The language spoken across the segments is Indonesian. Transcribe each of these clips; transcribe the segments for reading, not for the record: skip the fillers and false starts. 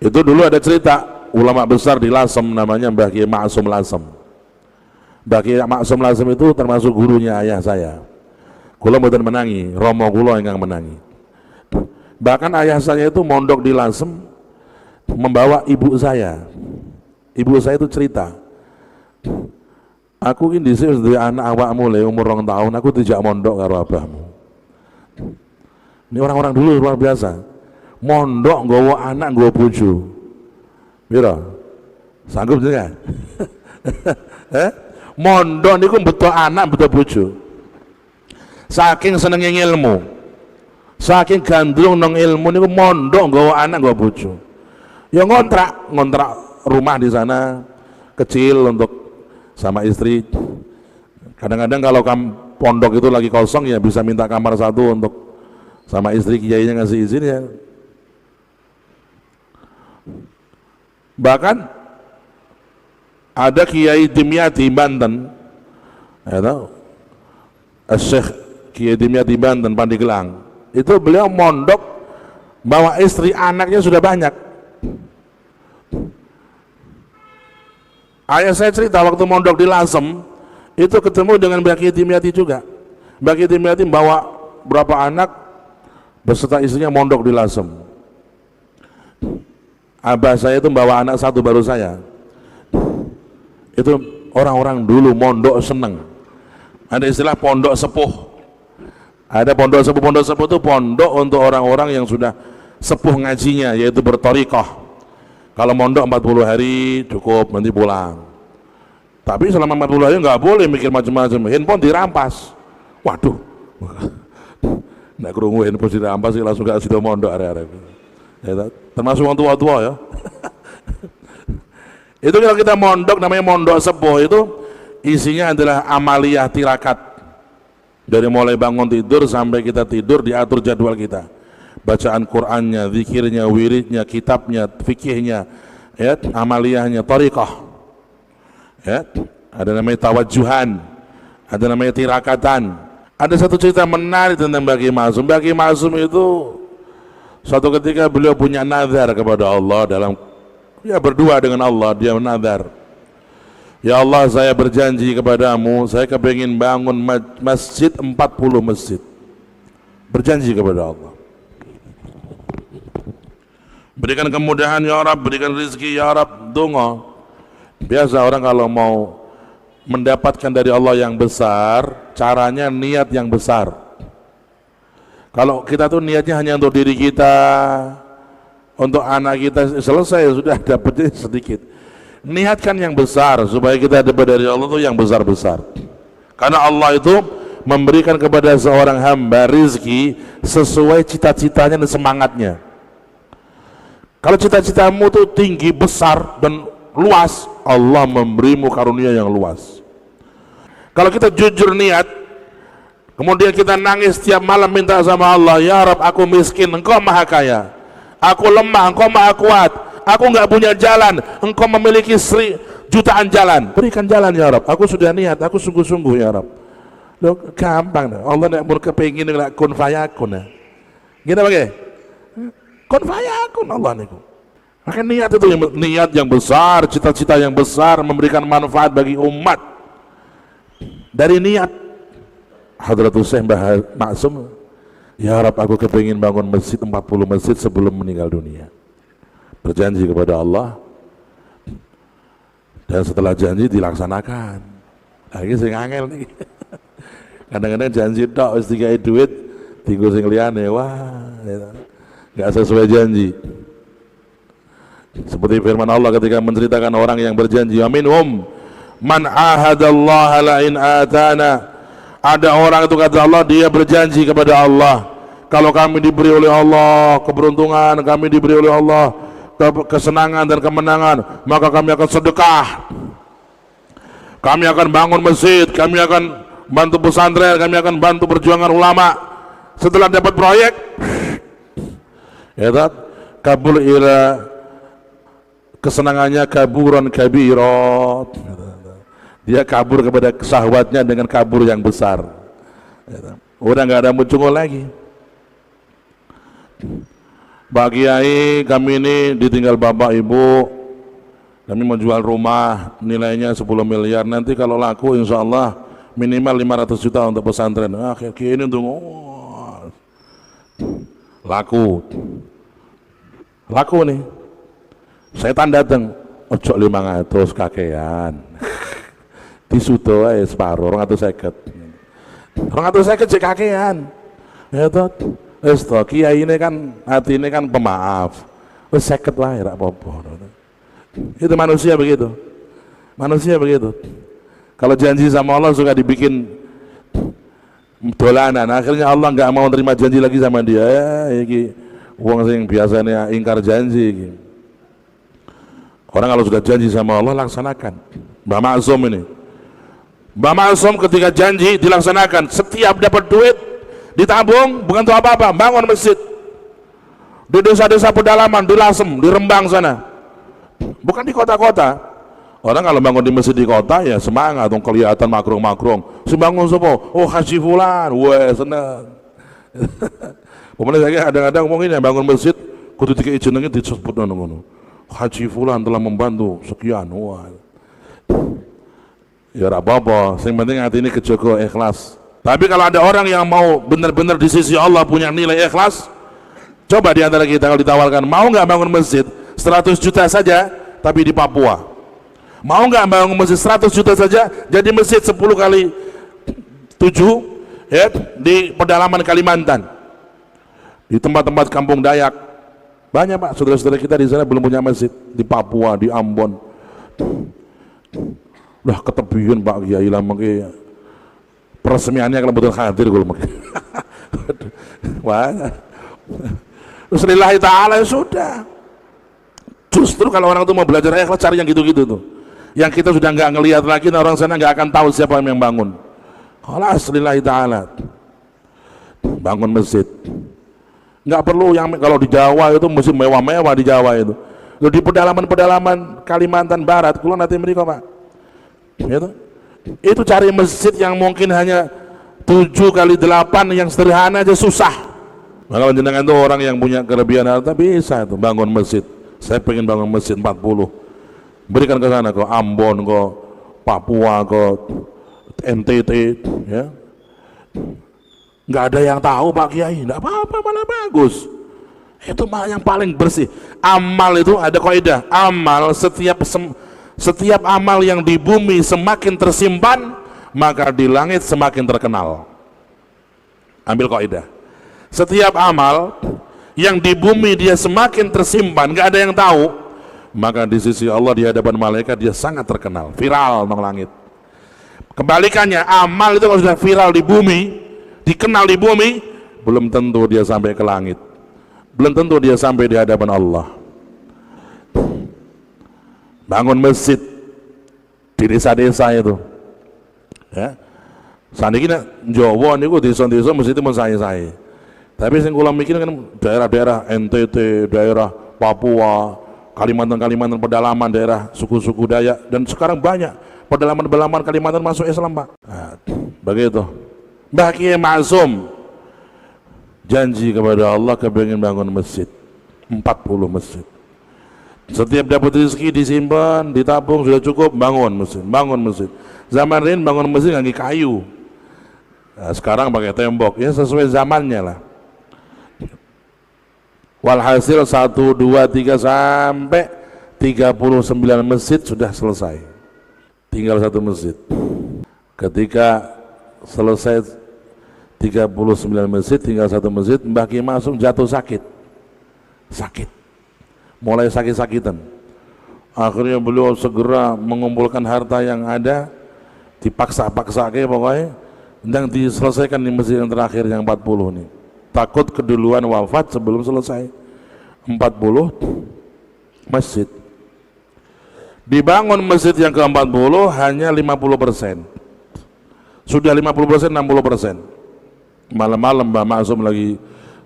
Itu dulu ada cerita ulama besar di Lasem namanya Mbah Kiai Maksum Lasem. Mbah Kiai Maksum Lasem itu termasuk gurunya ayah saya. Kula mboten menangi, romo kula ingkang menangi. Bahkan ayah saya itu mondok di Lasem membawa ibu saya. Ibu saya itu cerita, aku ini dhisik duwe anak awakmu le umur 2 tahun, aku dijak mondok karo abahmu. Ini orang-orang dulu luar biasa. Mondok nggawa anak nggawa bojo. Pira? Sanggup jenengan? Mondok niku beto anak beto bojo. Saking senenge ilmu, saking gandrung nang ilmu niku mondok nggawa anak nggawa bojo. Ya ngontrak rumah di sana kecil untuk sama istri. Kadang-kadang kalau pondok itu lagi kosong ya bisa minta kamar satu untuk sama istri, kiainya ngasih izin ya. Bahkan ada Kiai Dimyati Banten, ya tahu, Syekh Kiai Dimyati Banten Pandeglang, itu beliau mondok bawa istri, anaknya sudah banyak. Ayah saya cerita waktu mondok di Lasem itu ketemu dengan Mbah Kiai Dimyati juga. Mbah Kiai Dimyati bawa berapa anak beserta istrinya mondok di Lasem. Abah saya itu bawa anak satu baru saya. Itu orang-orang dulu mondok seneng. Ada istilah pondok sepuh. Ada pondok sepuh itu pondok untuk orang-orang yang sudah sepuh ngajinya, yaitu berthariqah. Kalau mondok 40 hari cukup, nanti pulang. Tapi selama 40 hari nggak boleh mikir macam-macam. Handphone dirampas. Waduh. Nek krungu handphone dirampas langsung gak sida mondok arek-arek. Ya, termasuk orang tua-tua ya. Itu kalau kita mondok namanya mondok sepuh, itu isinya adalah amaliyah tirakat. Dari mulai bangun tidur sampai kita tidur diatur jadwal kita. Bacaan Qur'annya, zikirnya, wiridnya, kitabnya, fikihnya, ya, amaliyahnya, thariqah. Ya, ada namanya tawajjuhan, ada namanya tirakatan. Ada satu cerita menarik tentang Mbah Kiai Maksum. Mbah Kiai Maksum itu suatu ketika beliau punya nazar kepada Allah dalam berdua dengan Allah. Dia menazar, ya Allah, saya berjanji kepadamu, saya kepingin bangun masjid 40 masjid. Berjanji kepada Allah, berikan kemudahan ya Rabb, berikan rezeki ya Rabb. Donga. Biasa orang kalau mau mendapatkan dari Allah yang besar, caranya niat yang besar. Kalau kita tuh niatnya hanya untuk diri kita, untuk anak kita, selesai, sudah dapetnya sedikit. Niatkan yang besar supaya kita dapat dari Allah itu yang besar-besar. Karena Allah itu memberikan kepada seorang hamba rizki sesuai cita-citanya dan semangatnya. Kalau cita-citamu itu tinggi, besar dan luas, Allah memberimu karunia yang luas. Kalau kita jujur niat, kemudian kita nangis setiap malam minta sama Allah, ya Rabb, aku miskin, Engkau maha kaya. Aku lemah, Engkau maha kuat. Aku nggak punya jalan, Engkau memiliki jutaan jalan. Berikan jalan ya Rabb. Aku sudah niat, aku sungguh-sungguh ya Rabb. Loh, gampang. Allah nak berkepingin nak kun fayakun. Gini bagai? Kun fayakun Allah niku. Maka niat itu niat yang besar, cita-cita yang besar, memberikan manfaat bagi umat. Dari niat Hadratus Syekh Mbah Maksum, ya Rabb, aku kepingin bangun masjid 40 masjid sebelum meninggal dunia. Berjanji kepada Allah, dan setelah janji dilaksanakan. Lagi sing angel nih. Kadang-kadang janji tok wis dikai duit, tinggal sing liyane, wah, enggak sesuai janji. Seperti firman Allah ketika menceritakan orang yang berjanji, minhum man ahadallaha la in atana. Ada orang itu kata Allah, dia berjanji kepada Allah, kalau kami diberi oleh Allah keberuntungan, kami diberi oleh Allah kesenangan dan kemenangan, maka kami akan sedekah, kami akan bangun masjid, kami akan bantu pesantren, kami akan bantu perjuangan ulama. Setelah dapat proyek, ya tak, kabul ila, kesenangannya kaburan kabirat, dia kabur kepada syahwatnya dengan kabur yang besar. Udah nggak ada muncul lagi. Pak Kiai, kami ini ditinggal bapak ibu, kami mau jual rumah nilainya 10 miliar, nanti kalau laku insya Allah minimal 500 juta untuk pesantren. Kiai ini tunggu, laku nih, saya tanda datang, ojo 500 kakean disudo aja separuh, 250 cek kakean ya toh. Wis to, kiai ini kan hati ini kan pemaaf. Wis 50 wae ra apa-apa. Itu manusia begitu. Manusia begitu. Kalau janji sama Allah suka dibikin dolanan, akhirnya Allah nggak mau terima janji lagi sama dia. Ya, iki wong sing biasanya ingkar janji iki. Orang kalau sudah janji sama Allah laksanakan. Mbah Maksum ini. Mbah Maksum ketika janji dilaksanakan, setiap dapat duit ditabung, bukan untuk apa-apa, bangun masjid di desa-desa pedalaman, di Lasem, di Rembang sana, bukan di kota-kota. Orang kalau bangun di masjid di kota ya semangat, dong kelihatan makrong-makrong. Sembangun sopo, oh Haji Fulan, wah seneng. Kemudian saya kadang-kadang ngomongin ya bangun masjid, kudu dikei jenenge disebut ngono. Haji Fulan telah membantu sekian, wah. Ya apa-apa, yang penting hati ini kejogo ikhlas. Tapi kalau ada orang yang mau benar-benar di sisi Allah punya nilai ikhlas, coba di antara kita kalau ditawarkan, mau nggak bangun masjid 100 juta saja tapi di Papua, mau nggak bangun masjid 100 juta saja jadi masjid 10 kali 7 ya, di pedalaman Kalimantan, di tempat-tempat kampung Dayak banyak Pak, saudara-saudara kita di sana belum punya masjid, di Papua, di Ambon. Udah ketebihan Pak Kiai lah makanya peresmiannya kalau betul hadir gue makin. Wah, terus lillahi ta'ala ya sudah. Justru kalau orang itu mau belajar ikhlas cari yang gitu-gitu tuh, yang kita sudah nggak ngelihat lagi, orang sana nggak akan tahu siapa yang bangun. Khalas lillahi ta'ala, bangun masjid. Nggak perlu yang kalau di Jawa itu musim mewah-mewah di Jawa itu. Di pedalaman-pedalaman Kalimantan Barat, kalau nanti mereka Pak, gitu. Itu cari masjid yang mungkin hanya 7 kali 8 yang sederhana aja susah. Maka jenengan itu orang yang punya kelebihan harta bisa itu bangun masjid. Saya pengen bangun masjid 40, berikan ke sana, ke Ambon, ke Papua, ke NTT ya. Nggak ada yang tahu Pak Kiai, nggak apa-apa, malah bagus. Itu malah yang paling bersih. Amal itu ada kaidah, amal setiap amal yang di bumi semakin tersimpan, maka di langit semakin terkenal. Ambil kaidah. Setiap amal yang di bumi dia semakin tersimpan, gak ada yang tahu, maka di sisi Allah di hadapan malaikat dia sangat terkenal, viral di langit. Kebalikannya, amal itu kalau sudah viral di bumi, dikenal di bumi, belum tentu dia sampai ke langit, belum tentu dia sampai di hadapan Allah. Bangun masjid di desa-desa itu ya, saniki nek Jawa niku desa-desa masjid itu saya. Tapi sing kula mikir kan daerah-daerah NTT, daerah Papua, Kalimantan pedalaman, daerah suku-suku Dayak, dan sekarang banyak pedalaman-pedalaman Kalimantan masuk Islam Pak. Nah, begitu. Mbah Kiai Maksum janji kepada Allah kepengen bangun masjid 40 masjid. Setiap dapat rezeki disimpan, ditabung, sudah cukup, bangun masjid. Zaman ini bangun masjid ngangge kayu. Nah, sekarang pakai tembok, ya sesuai zamannya lah. Walhasil 1, 2, 3 sampai 39 masjid sudah selesai. Tinggal 1 masjid. Ketika selesai 39 masjid, tinggal 1 masjid, Mbah Kiai Maksum jatuh sakit. Mulai sakit-sakitan. Akhirnya beliau segera mengumpulkan harta yang ada, dipaksa-paksa pokoknya, dan diselesaikan di masjid yang terakhir yang 40 nih. Takut keduluan wafat sebelum selesai 40 masjid. Dibangun masjid yang ke-40 hanya 50%. Sudah 50%, 60%. Malam-malam Mbah Maksum lagi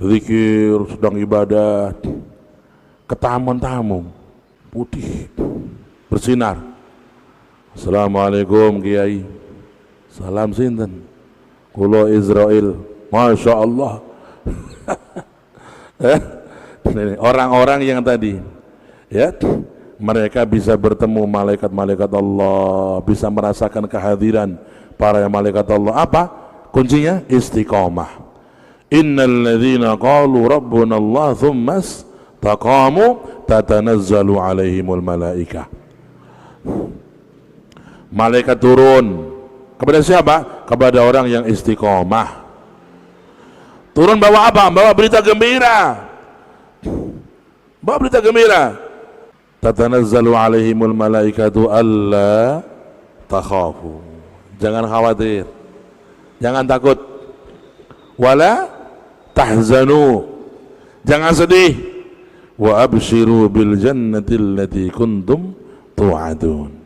zikir, sedang ibadah, ketamun-tamun putih bersinar. Assalamualaikum Kiai. Salam sinten? Kula Israel. Masya Allah. Orang-orang yang tadi, ya, mereka bisa bertemu malaikat-malaikat Allah, bisa merasakan kehadiran para malaikat Allah. Apa kuncinya? Istiqomah. Innal ladzina qalu rabbuna Allah tsumma istaqamu tatanazzalu alaihimul malaikah. Malaikat turun kepada siapa? Kepada orang yang istiqomah. Turun bawa apa? Bawa berita gembira. Bawa berita gembira. Tatanazzalu alaihimul malaikatu alla takhafu. Jangan khawatir. Jangan takut. Wala tahzanu. Jangan sedih. Wa abshiru bil jannati allati kuntum tu'adun.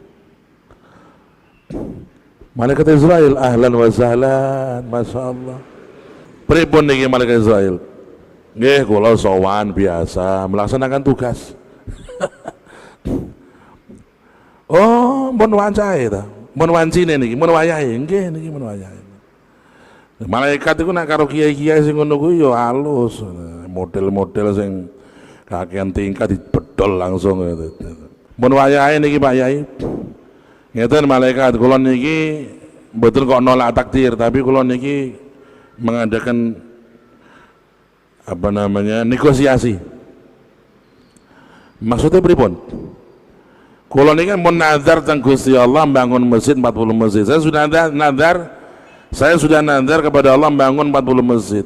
Malaikat Israel, ahlan wa sahlan, Masya Allah. Pripun niki malaikat Israel? Nggih, kula sowan biasa melaksanakan tugas. Oh, mun wacahe ta? Mun wancine niki, mun wayahe. Nggih niki mun wayahe. Malaikat iku nek karo kiai-kiai sing ngono kuwi ya halus, model-model sing kakean tingkat dibedol langsung. Mun wayahe niki Pak Yai. Ngeten malaikat, kula niki mboten kok nolak takdir, tapi kula niki mengadakan apa namanya negosiasi. Maksudnya pripun? Kula niki kan mun nazar teng Gusti Allah bangun masjid 40 masjid. Saya sudah nazar kepada Allah bangun 40 masjid.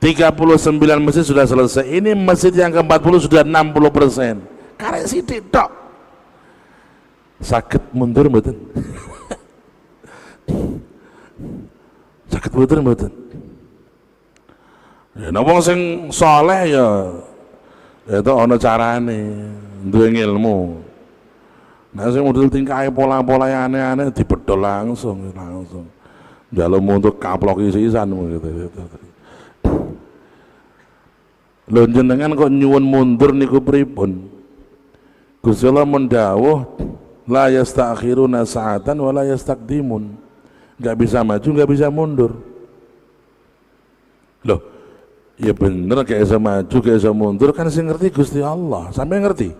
39 masjid sudah selesai. Ini masjid yang ke-40 sudah 60%. Karek sithik tok. Sakit mundur mboten? Sakit mundur mboten? Ya nek wong sing saleh ya itu ana carane, duwe ilmu. Nek sing model tingkahe pola-pola aneh-aneh dibedol langsung. Njaluk untuk kaploki sisan gitu. Lho jenengan kok nyuwun mundur niku pripun? Gusti Allah mendawuh la yastakhiruna sa'atan wa la yastaqdimun. Enggak bisa maju, enggak bisa mundur. Loh, ya bener kayak bisa maju, kayak bisa mundur kan sing ngerti Gusti Allah. Sampai ngerti?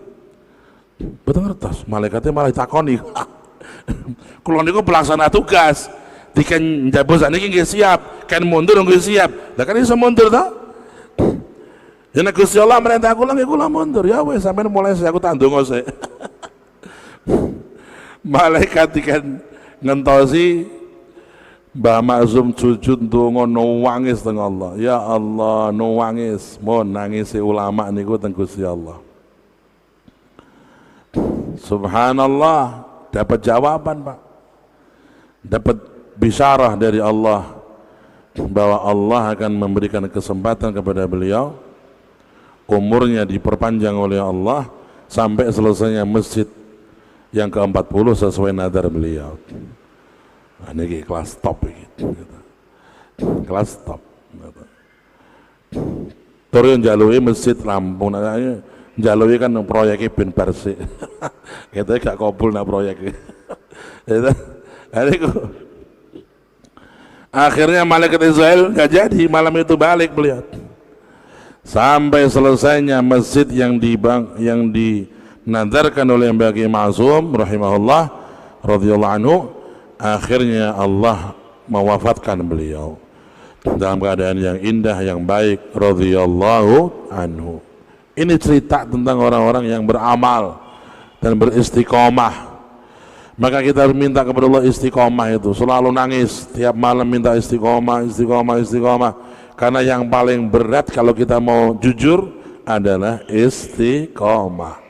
Betul ngertos, malaikatnya malah takoni. Kula niku pelaksana tugas. Diken njabul sakniki nggih siap, kan mundur nggih siap. Lah kan iso mundur ta? Ya nek Gusti Allah merintah kula nggih kula mundur. Ya wis sampeyan mulai aku tak ndonga sik. Malaikat ikan ngentosi Mbah Maksum sujud ndonga nuwangis teng Allah. Ya Allah nuwangis, mohon nangisi ulama niku teng Gusti Allah. Subhanallah, dapat jawaban Pak. Dapat bisyarah dari Allah bahwa Allah akan memberikan kesempatan kepada beliau, umurnya diperpanjang oleh Allah sampai selesainya masjid yang ke-40 sesuai nadar beliau. Nah, ini kelas top gitu. Kelas top. Turun jalui masjid Lampung, jalui kan proyeknya bin Barsi. Kita gak kabul nak proyeknya. Akhirnya malaikat Israel gak jadi, malam itu balik beliau. Sampai selesainya masjid yang dinadarkan oleh Mbah Kiai Maksum rahimahullah radhiyallahu anhu, akhirnya Allah mewafatkan beliau dalam keadaan yang indah, yang baik radhiyallahu anhu. Ini cerita tentang orang-orang yang beramal dan beristiqomah. Maka kita harus minta kepada Allah istiqomah itu, selalu nangis tiap malam minta istiqomah, istiqomah, istiqomah. Karena yang paling berat kalau kita mau jujur adalah istiqomah.